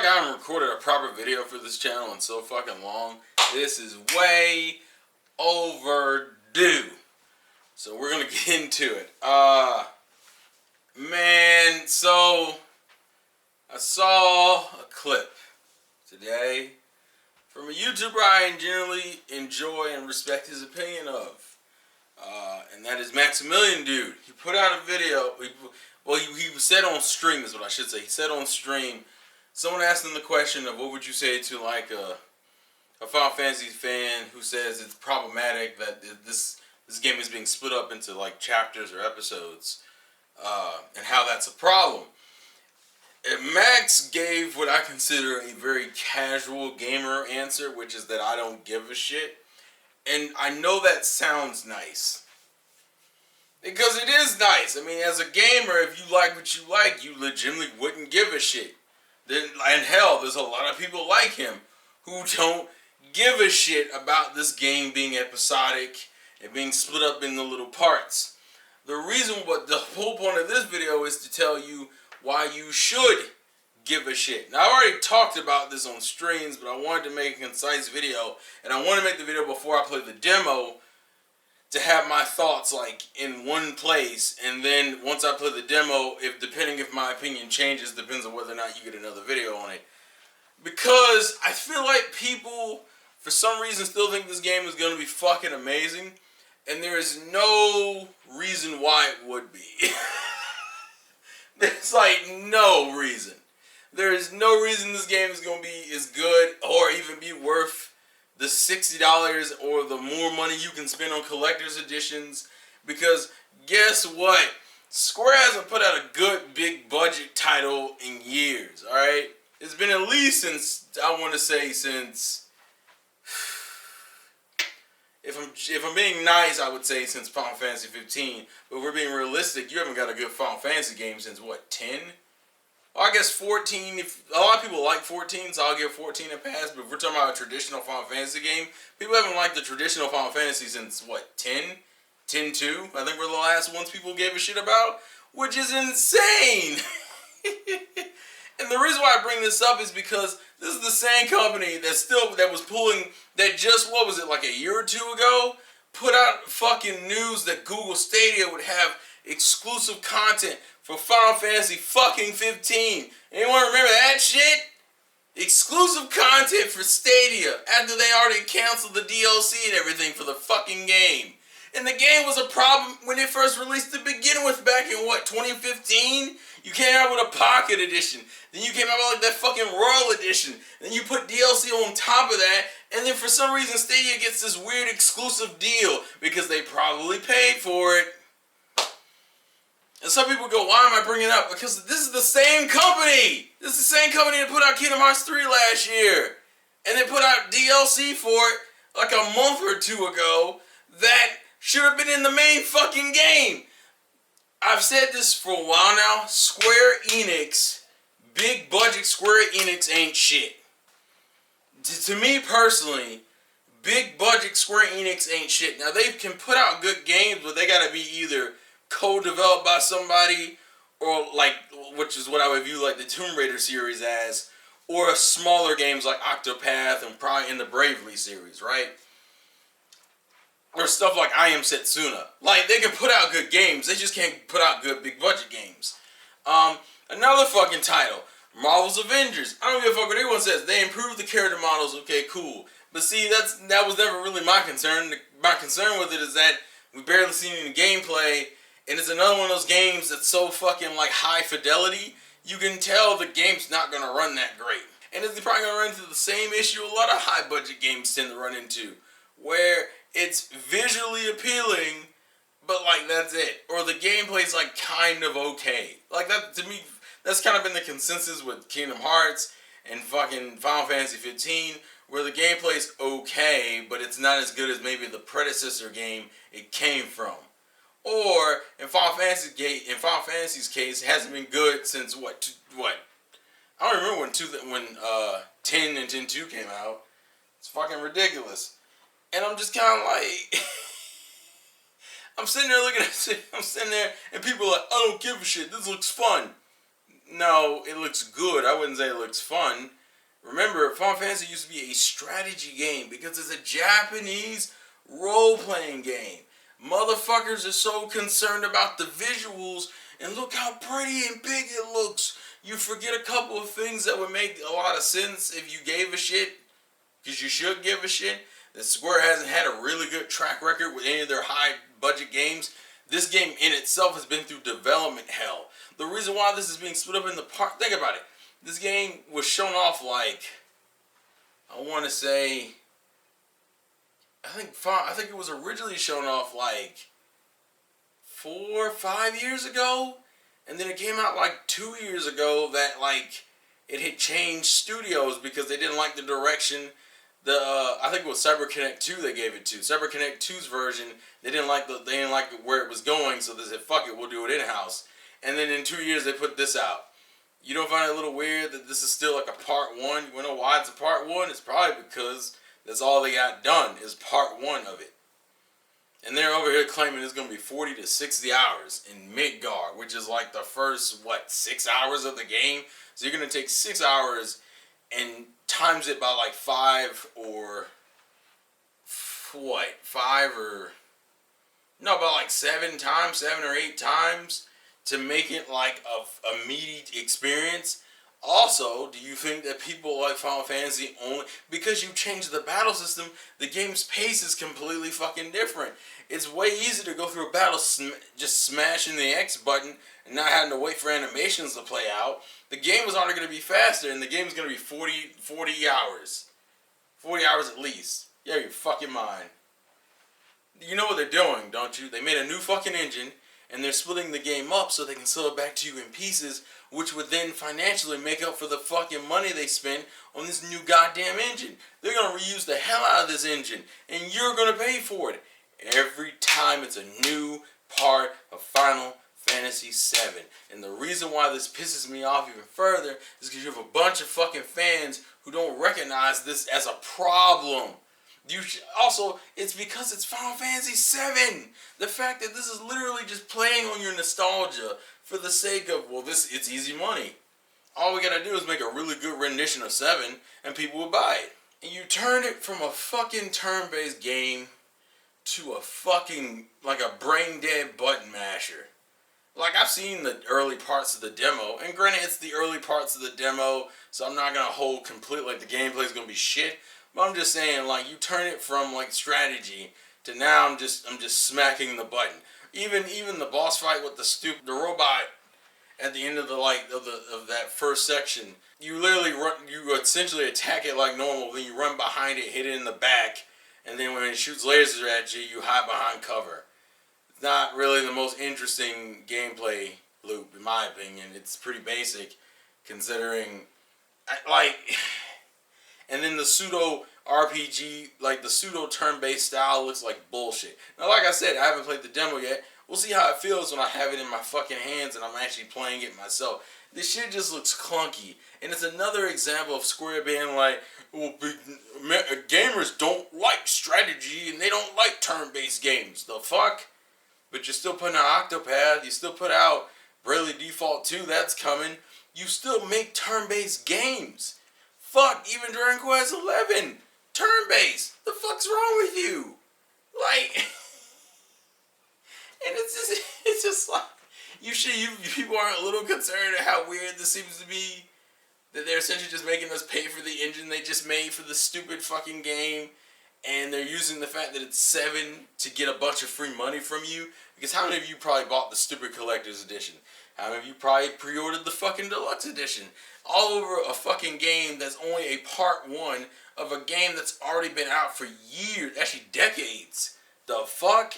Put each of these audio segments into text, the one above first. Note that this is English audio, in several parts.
I haven't recorded a proper video for this channel in so fucking long. This is way overdue. So we're gonna get into it. Man, so I saw a clip today from a YouTuber I generally enjoy and respect his opinion of. And that is Maximilian Dude. He put out a video. He said on stream is what I should say. He said on stream, someone asked him the question of what would you say to like a Final Fantasy fan who says it's problematic that this game is being split up into like chapters or episodes, and how that's a problem. And Max gave what I consider a very casual gamer answer, which is that I don't give a shit. And I know that sounds nice. Because it is nice. I mean, as a gamer, if you like what you like, you legitimately wouldn't give a shit. And hell, there's a lot of people like him who don't give a shit about this game being episodic and being split up into little parts. The whole point of this video is to tell you why you should give a shit. Now, I've already talked about this on streams, but I wanted to make a concise video, and I want to make the video before I play the demo to have my thoughts like in one place, and then once I play the demo, depending if my opinion changes, depends on whether or not you get another video on it. Because I feel like people, for some reason, still think this game is going to be fucking amazing, and there is no reason why it would be. There's like no reason. There is no reason this game is going to be as good or even be worth the $60 or the more money you can spend on collector's editions. Because guess what? Square hasn't put out a good big budget title in years, alright? It's been at least since, I want to say since, if I'm being nice, I would say since Final Fantasy 15. But if we're being realistic, you haven't got a good Final Fantasy game since what, 10? Well, I guess 14, a lot of people like 14, so I'll give 14 a pass, but if we're talking about a traditional Final Fantasy game, people haven't liked the traditional Final Fantasy since, what, 10? 10-2? I think we're the last ones people gave a shit about, which is insane! And the reason why I bring this up is because this is the same company that was pulling, that just, what was it, like a year or two ago, put out fucking news that Google Stadia would have exclusive content for Final Fantasy fucking 15. Anyone remember that shit? Exclusive content for Stadia after they already canceled the DLC and everything for the fucking game. And the game was a problem when it first released to begin with back in what, 2015? You came out with a Pocket Edition. Then you came out with like that fucking Royal Edition. Then you put DLC on top of that. And then for some reason Stadia gets this weird exclusive deal because they probably paid for it. And some people go, why am I bringing it up? Because this is the same company. This is the same company that put out Kingdom Hearts 3 last year. And they put out DLC for it like a month or two ago that should have been in the main fucking game. I've said this for a while now. Square Enix, big budget Square Enix ain't shit. To me personally, big budget Square Enix ain't shit. Now they can put out good games, but they gotta be either co-developed by somebody, or like, which is what I would view like the Tomb Raider series as, or smaller games like Octopath and probably in the Bravely series, right? Or stuff like I Am Setsuna. Like, they can put out good games, they just can't put out good big budget games. Another fucking title, Marvel's Avengers. I don't give a fuck what anyone says. They improved the character models, okay, cool. But see, that was never really my concern. My concern with it is that we've barely seen any gameplay. And it's another one of those games that's so fucking like high fidelity, you can tell the game's not going to run that great. And it's probably going to run into the same issue a lot of high budget games tend to run into, where it's visually appealing, but like that's it. Or the gameplay's like kind of okay. Like that, to me, that's kind of been the consensus with Kingdom Hearts and fucking Final Fantasy 15, where the gameplay's okay, but it's not as good as maybe the predecessor game it came from. Or in Final Fantasy's case, it hasn't been good since what? I don't remember when 10 and 10-2 came out. It's fucking ridiculous. And I'm just kind of like, I'm sitting there looking at it. I'm sitting there, and people are like, I don't give a shit. This looks fun. No, it looks good. I wouldn't say it looks fun. Remember, Final Fantasy used to be a strategy game because it's a Japanese role-playing game. Motherfuckers are so concerned about the visuals, and look how pretty and big it looks. You forget a couple of things that would make a lot of sense if you gave a shit, because you should give a shit. That Square hasn't had a really good track record with any of their high-budget games. This game in itself has been through development hell. The reason why this is being split up into part, think about it. This game was shown off like, I want to say, I think it was originally shown off like 4 or 5 years ago, and then it came out like 2 years ago that like it had changed studios because they didn't like the direction. I think it was CyberConnect 2 they gave it to. CyberConnect 2's version, they didn't like where it was going, so they said, fuck it, we'll do it in-house. And then in 2 years they put this out. You don't find it a little weird that this is still like a part 1? You want to know why it's a part 1? It's probably because that's all they got done is part 1 of it. And they're over here claiming it's going to be 40 to 60 hours in Midgard, which is like the first, 6 hours of the game? So you're going to take 6 hours and times it by like 5 or about like 7 or 8 times to make it like a meaty experience. Also, do you think that people like Final Fantasy only because you changed the battle system, the game's pace is completely fucking different. It's way easier to go through a battle just smashing the X button and not having to wait for animations to play out. The game is already going to be faster, and the game is going to be 40 hours. 40 hours at least. You have your fucking mind. You know what they're doing, don't you? They made a new fucking engine, and they're splitting the game up so they can sell it back to you in pieces, which would then financially make up for the fucking money they spend on this new goddamn engine. They're going to reuse the hell out of this engine, and you're going to pay for it. Every time it's a new part of Final Fantasy VII. And the reason why this pisses me off even further is because you have a bunch of fucking fans who don't recognize this as a problem. Also, it's because it's Final Fantasy VII. The fact that this is literally just playing on your nostalgia for the sake of, it's easy money. All we gotta do is make a really good rendition of 7 and people will buy it. And you turn it from a fucking turn-based game to a fucking, like a brain-dead button masher. Like, I've seen the early parts of the demo, and granted, it's the early parts of the demo, so I'm not gonna hold complete, like, the gameplay's gonna be shit, but I'm just saying, like, you turn it from, like, strategy to now I'm just smacking the button. Even the boss fight with the robot at the end of of that first section, you essentially attack it like normal, then you run behind it, hit it in the back, and then when it shoots lasers at you, you hide behind cover. It's not really the most interesting gameplay loop, in my opinion. It's pretty basic, considering, and then the pseudo RPG, like the pseudo turn-based style looks like bullshit. Now, like I said, I haven't played the demo yet. We'll see how it feels when I have it in my fucking hands and I'm actually playing it myself. This shit just looks clunky. And it's another example of Square being like, well, gamers don't like strategy and they don't like turn-based games. The fuck? But you're still putting out Octopath. You still put out Bravely Default 2. That's coming. You still make turn-based games. Fuck, even Dragon Quest 11. Turn-based. The fuck's wrong with you? Like... And it's just like, you people aren't a little concerned at how weird this seems to be? That they're essentially just making us pay for the engine they just made for the stupid fucking game, and they're using the fact that it's 7 to get a bunch of free money from you? Because how many of you probably bought the stupid collector's edition? How many of you probably pre-ordered the fucking deluxe edition? All over a fucking game that's only a part 1 of a game that's already been out for years, actually decades. The fuck?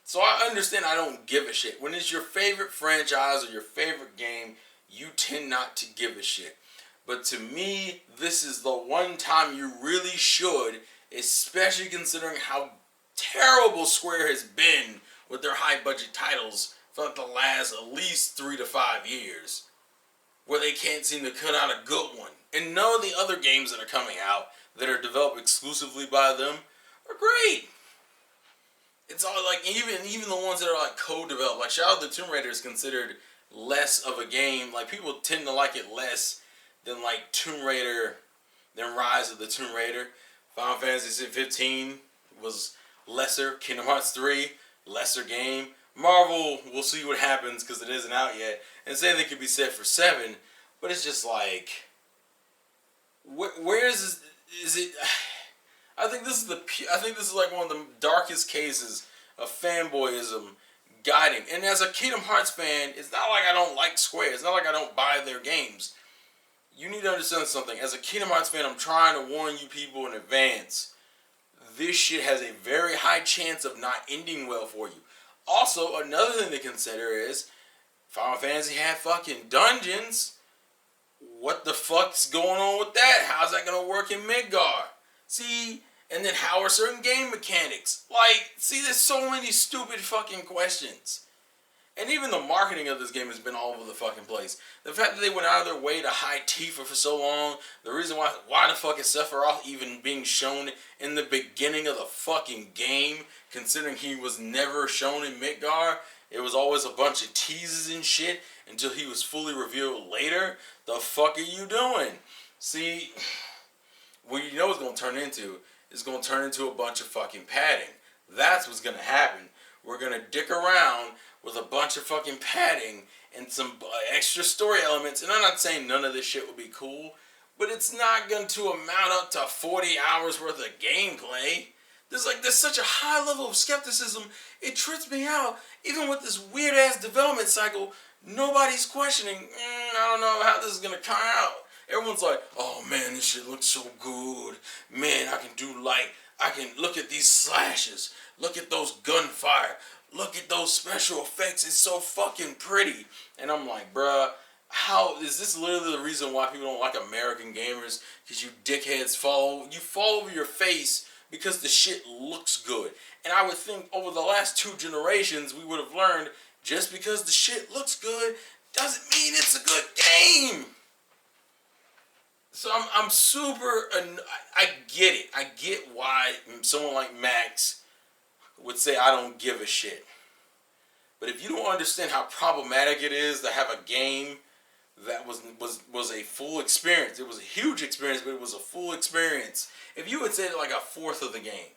So I understand I don't give a shit. When it's your favorite franchise or your favorite game, you tend not to give a shit. But to me, this is the one time you really should, especially considering how terrible Square has been with their high budget titles for like the last at least 3 to 5 years, where they can't seem to cut out a good one. And none of the other games that are coming out that are developed exclusively by them are great. It's all like even the ones that are like co-developed. Like Shadow of the Tomb Raider is considered less of a game. Like people tend to like it less than like Tomb Raider, than Rise of the Tomb Raider. Final Fantasy 15 was lesser. Kingdom Hearts 3, lesser game. Marvel, we'll see what happens because it isn't out yet. And same thing could be said for 7, but it's just like, where is it? I think this is like one of the darkest cases of fanboyism guiding. And as a Kingdom Hearts fan, it's not like I don't like Square. It's not like I don't buy their games. You need to understand something. As a Kingdom Hearts fan, I'm trying to warn you people in advance. This shit has a very high chance of not ending well for you. Also, another thing to consider is Final Fantasy had fucking dungeons. What the fuck's going on with that? How's that gonna work in Midgar? See, and then how are certain game mechanics? Like, see, there's so many stupid fucking questions. And even the marketing of this game has been all over the fucking place. The fact that they went out of their way to hide Tifa for so long, the reason why the fuck is Sephiroth even being shown in the beginning of the fucking game, considering he was never shown in Midgar, it was always a bunch of teases and shit until he was fully revealed later. The fuck are you doing? See, what you know it's going to turn into is going to turn into a bunch of fucking padding. That's what's going to happen. We're going to dick around with a bunch of fucking padding and some extra story elements. And I'm not saying none of this shit would be cool, but it's not going to amount up to 40 hours worth of gameplay. There's such a high level of skepticism, it trips me out. Even with this weird ass development cycle, nobody's questioning, I don't know how this is going to come out. Everyone's like, oh man, this shit looks so good. Man, I can look at these slashes. Look at those gunfire. Look at those special effects. It's so fucking pretty. And I'm like, bruh, how is this literally the reason why people don't like American gamers? Because you dickheads fall over your face because the shit looks good. And I would think over the last 2 generations we would have learned just because the shit looks good doesn't mean it's a good game. So I'm super, I get it. I get why someone like Max would say I don't give a shit. But if you don't understand how problematic it is to have a game that was a full experience, it was a huge experience, but it was a full experience. If you would say like a fourth of the game,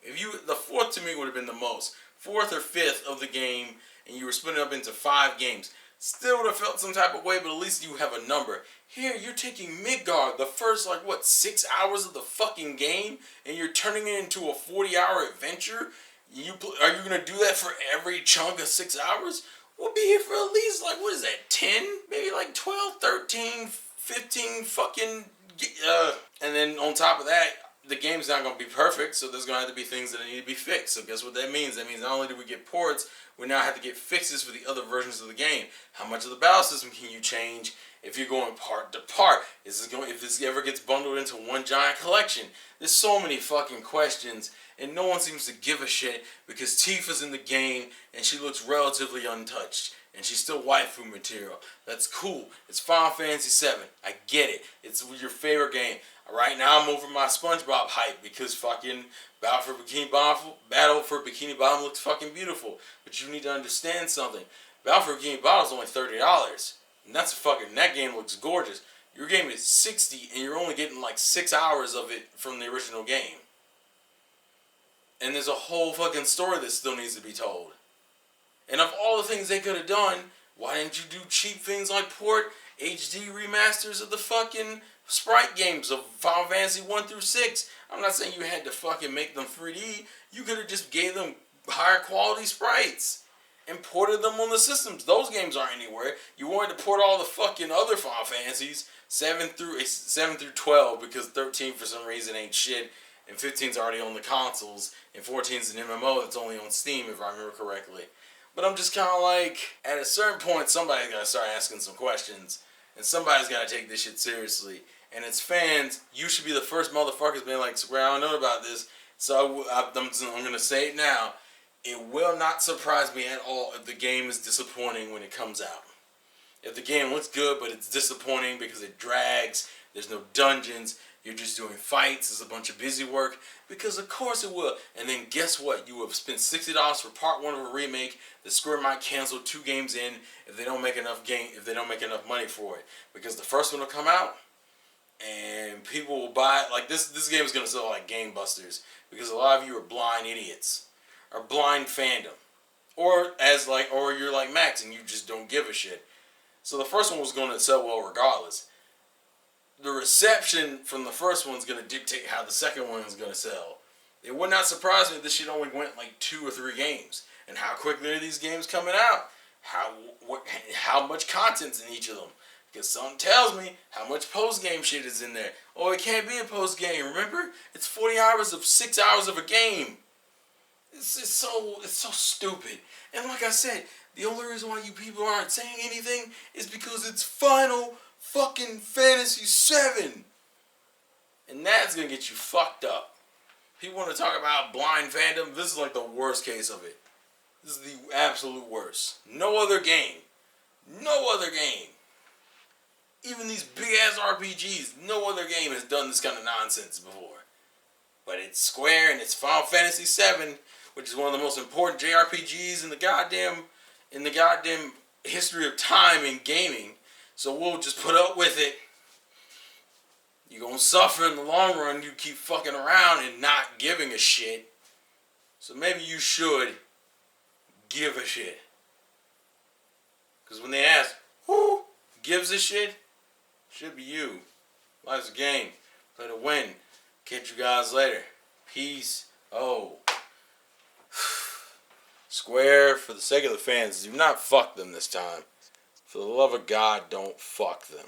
the fourth to me would have been the most, 4th or 5th of the game, and you were splitting up into 5 games, still would have felt some type of way, but at least you have a number. Here, you're taking Midgard, the first 6 hours of the fucking game, and you're turning it into a 40-hour adventure. Are you gonna do that for every chunk of 6 hours? We'll be here for at least 10, maybe 12, 13, 15 fucking. And then on top of that, the game's not gonna be perfect, so there's gonna have to be things that need to be fixed. So guess what that means? That means not only do we get ports, we now have to get fixes for the other versions of the game. How much of the battle system can you change? If you're going part to part, if this ever gets bundled into one giant collection? There's so many fucking questions, and no one seems to give a shit because Tifa's in the game and she looks relatively untouched, and she's still waifu material. That's cool. It's Final Fantasy VII. I get it. It's your favorite game. Right now, I'm over my SpongeBob hype because fucking Battle for Bikini Bottom looks fucking beautiful. But you need to understand something. Battle for Bikini Bottom is only $30. And that game looks gorgeous. Your game is $60 and you're only getting 6 hours of it from the original game. And there's a whole fucking story that still needs to be told. And of all the things they could have done, why didn't you do cheap things like port HD remasters of the fucking sprite games of Final Fantasy 1 through 6? I'm not saying you had to fucking make them 3D. You could have just gave them higher quality sprites and ported them on the systems. Those games aren't anywhere. You wanted to port all the fucking other Final Fantasies, 7 through 12, because 13 for some reason ain't shit, and 15's already on the consoles, and 14's an MMO that's only on Steam if I remember correctly. But I'm just kind of like, at a certain point, somebody's got to start asking some questions, and somebody's got to take this shit seriously. And as fans, you should be the first motherfuckers being like, Square, I don't know about this, so I'm going to say it now. It will not surprise me at all if the game is disappointing when it comes out. If the game looks good, but it's disappointing because it drags, There's no dungeons. You're just doing fights. It's a bunch of busy work. Because of course it will. And then guess what? You have spent $60 for part 1 of a remake. The Square might cancel 2 games in if they don't make enough money for it. Because the first one will come out and people will buy it. Like this game is gonna sell like gangbusters. Because a lot of you are blind idiots. Or blind fandom. Or you're like Max and you just don't give a shit. So the first one was gonna sell well regardless. The reception from the first one's going to dictate how the second one's going to sell. It would not surprise me if this shit only went like 2 or 3 games. And how quickly are these games coming out? How much content's in each of them? Because something tells me how much post-game shit is in there. Oh, it can't be a post-game, remember? It's 40 hours of 6 hours of a game. It's so stupid. And like I said, the only reason why you people aren't saying anything is because it's Final fucking Fantasy 7. And that's gonna get you fucked up. People want to talk about blind fandom. This is like the worst case of it. This is the absolute worst. No other game. Even these big ass RPGs, no other game has done this kind of nonsense before. But it's Square and it's Final Fantasy 7, which is one of the most important JRPGs in the goddamn history of time in gaming. So we'll just put up with it. You're going to suffer in the long run. You keep fucking around and not giving a shit. So maybe you should give a shit. Because when they ask, who gives a shit? Should be you. Life's a game. Play to win. Catch you guys later. Peace. Oh. Square, for the sake of the fans, do not fuck them this time. For the love of God, don't fuck them.